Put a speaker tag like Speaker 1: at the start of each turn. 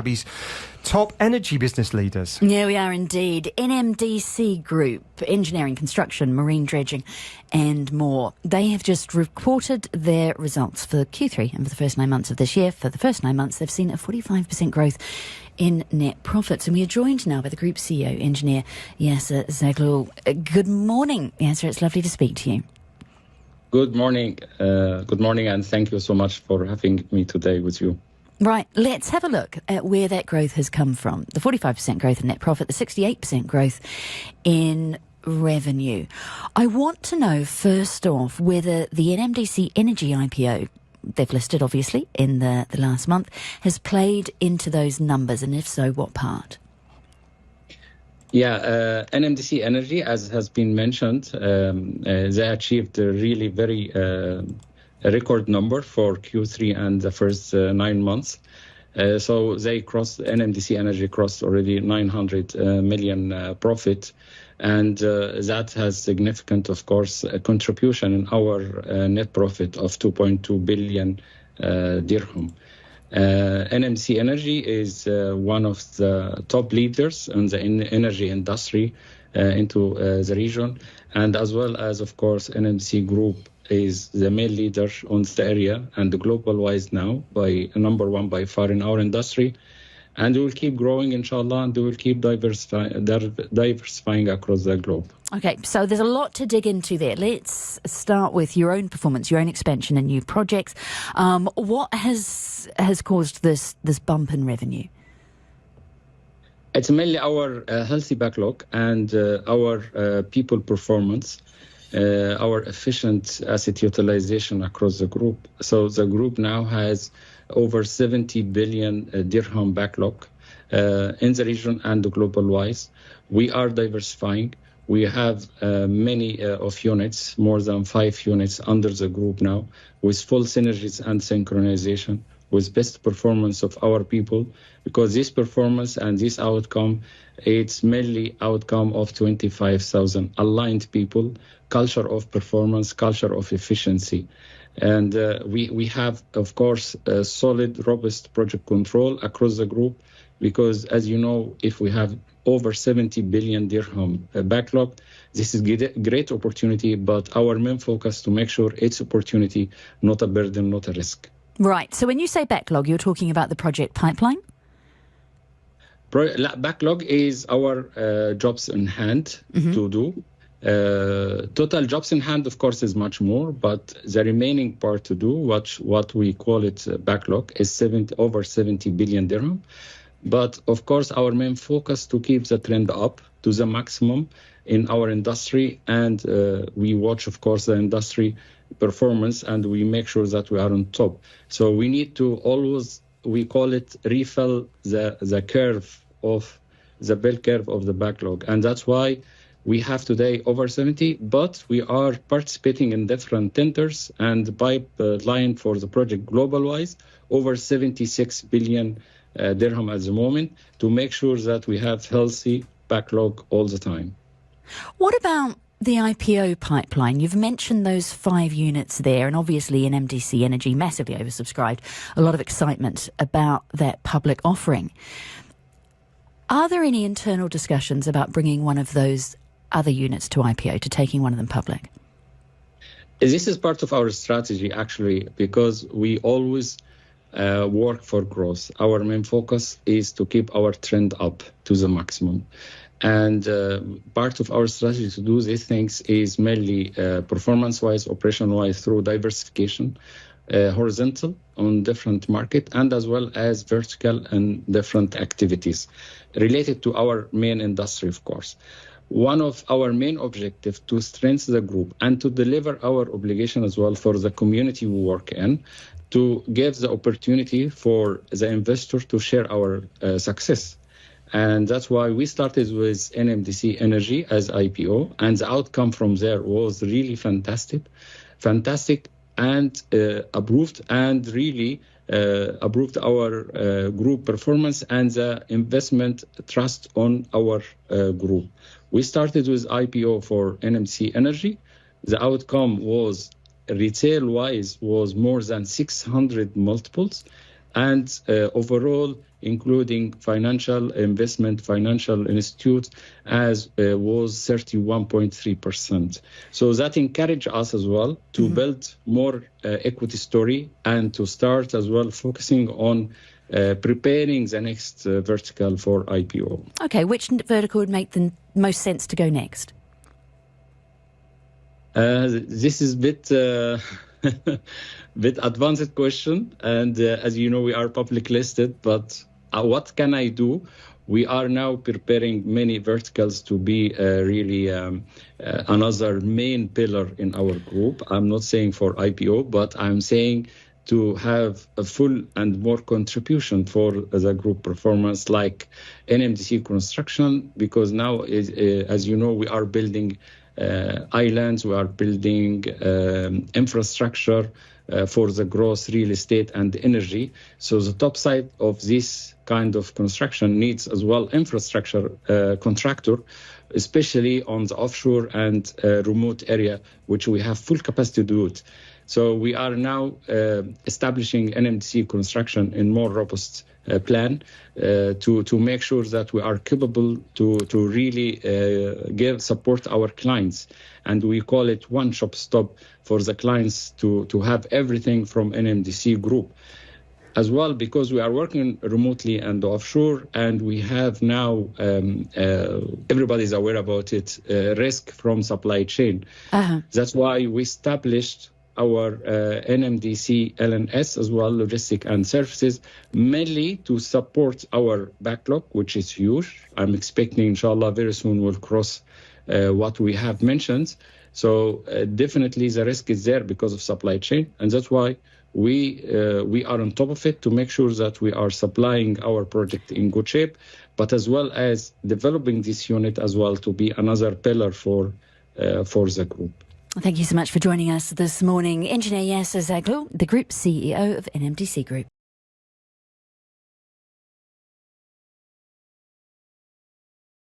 Speaker 1: Abi's top energy business leaders.
Speaker 2: Yeah, we are indeed. NMDC Group, engineering, construction, marine dredging and more. They have just reported their results for Q3 and for the first 9 months of this year. For the first 9 months, they've seen a 45% growth in net profits. And we are joined now by the Group CEO, Engineer Yasser Zaghloul. Good morning, Yasser. It's lovely to speak to you.
Speaker 3: Good morning. Good morning, and thank you so much for having me today with you.
Speaker 2: Right, let's have a look at where that growth has come from. The 45% growth in net profit, the 68% growth in revenue. I want to know, first off, whether the NMDC Energy IPO, they've listed obviously in the last month, has played into those numbers, and if so, what part?
Speaker 3: Yeah, NMDC Energy, as has been mentioned, they achieved a really very a record number for Q3 and the first 9 months. So they NMDC Energy crossed already 900 million profit. And that has significant, of course, contribution in our net profit of 2.2 billion dirham. NMDC Energy is one of the top leaders in the energy industry into the region. And as well as, of course, NMDC Group is the main leader on the area and global-wise now, by number one by far in our industry. And we will keep growing, inshallah, and we will keep diversifying across the globe.
Speaker 2: Okay, so there's a lot to dig into there. Let's start with your own performance, your own expansion and new projects. What has caused this bump in revenue?
Speaker 3: It's mainly our healthy backlog and our people performance. Our efficient asset utilization across the group. So the group now has over 70 billion dirham backlog in the region and global-wise. We are diversifying. We have many of units, more than 5 units under the group now, with full synergies and synchronization, with best performance of our people, because this performance and this outcome, it's mainly outcome of 25,000 aligned people, culture of performance, culture of efficiency. And we have, of course, a solid, robust project control across the group, because, as you know, if we have over 70 billion dirham backlog, this is a great opportunity, but our main focus to make sure it's opportunity, not a burden, not a risk.
Speaker 2: Right. So when you say backlog, you're talking about the project pipeline?
Speaker 3: Backlog is our jobs in hand to do. Total jobs in hand, of course, is much more, but the remaining part to do, what we call it backlog, is over 70 billion dirham. But of course, our main focus to keep the trend up to the maximum in our industry, and we watch, of course, the industry performance, and we make sure that we are on top. So we need to always, we call it, refill the curve of the bell curve of the backlog, and that's why we have today over 70, but we are participating in different tenders and the pipeline for the project global-wise, over 76 billion dirham at the moment, to make sure that we have healthy backlog all the time.
Speaker 2: What about the IPO pipeline? You've mentioned those 5 units there, and obviously NMDC Energy massively oversubscribed. A lot of excitement about that public offering. Are there any internal discussions about bringing one of those other units to IPO, to taking one of them public?
Speaker 3: This is part of our strategy, actually, because we always work for growth. Our main focus is to keep our trend up to the maximum. And part of our strategy to do these things is mainly performance-wise, operation-wise, through diversification, horizontal on different market, and as well as vertical and different activities related to our main industry, of course. One of our main objectives to strengthen the group and to deliver our obligation as well for the community we work in, to give the opportunity for the investor to share our success. And that's why we started with NMDC Energy as IPO, and the outcome from there was really fantastic, and approved, and really approved our group performance and the investment trust on our group. We started with IPO for NMDC Energy. The outcome was, retail-wise, was more than 600 multiples, and overall, including financial investment, financial institutes, as was 31.3%. So that encouraged us as well to build more equity story and to start as well focusing on preparing the next vertical for IPO.
Speaker 2: Okay, which vertical would make the most sense to go next?
Speaker 3: This is a bit advanced question, and as you know, we are public listed, but what can I do? We are now preparing many verticals to be really another main pillar in our group. I'm not saying for IPO, but I'm saying to have a full and more contribution for the group performance, like NMDC construction, because now, as you know, we are building islands, we are building infrastructure for the growth, real estate and energy. So the top side of this kind of construction needs as well infrastructure contractor, especially on the offshore and remote area, which we have full capacity to do it. So we are now establishing NMDC construction in more robust plan to make sure that we are capable to really support our clients. And we call it one-shop stop for the clients to have everything from NMDC group. As well, because we are working remotely and offshore, and we have now, everybody's aware about it, risk from supply chain. That's why we established our NMDC LNS as well, logistic and services, mainly to support our backlog, which is huge. I'm expecting, inshallah, very soon we'll cross what we have mentioned. So definitely the risk is there because of supply chain, and that's why we are on top of it to make sure that we are supplying our project in good shape, but as well as developing this unit as well to be another pillar for the group.
Speaker 2: Thank you so much for joining us this morning. Engineer Yasser Zaghloul, the Group CEO of NMDC Group.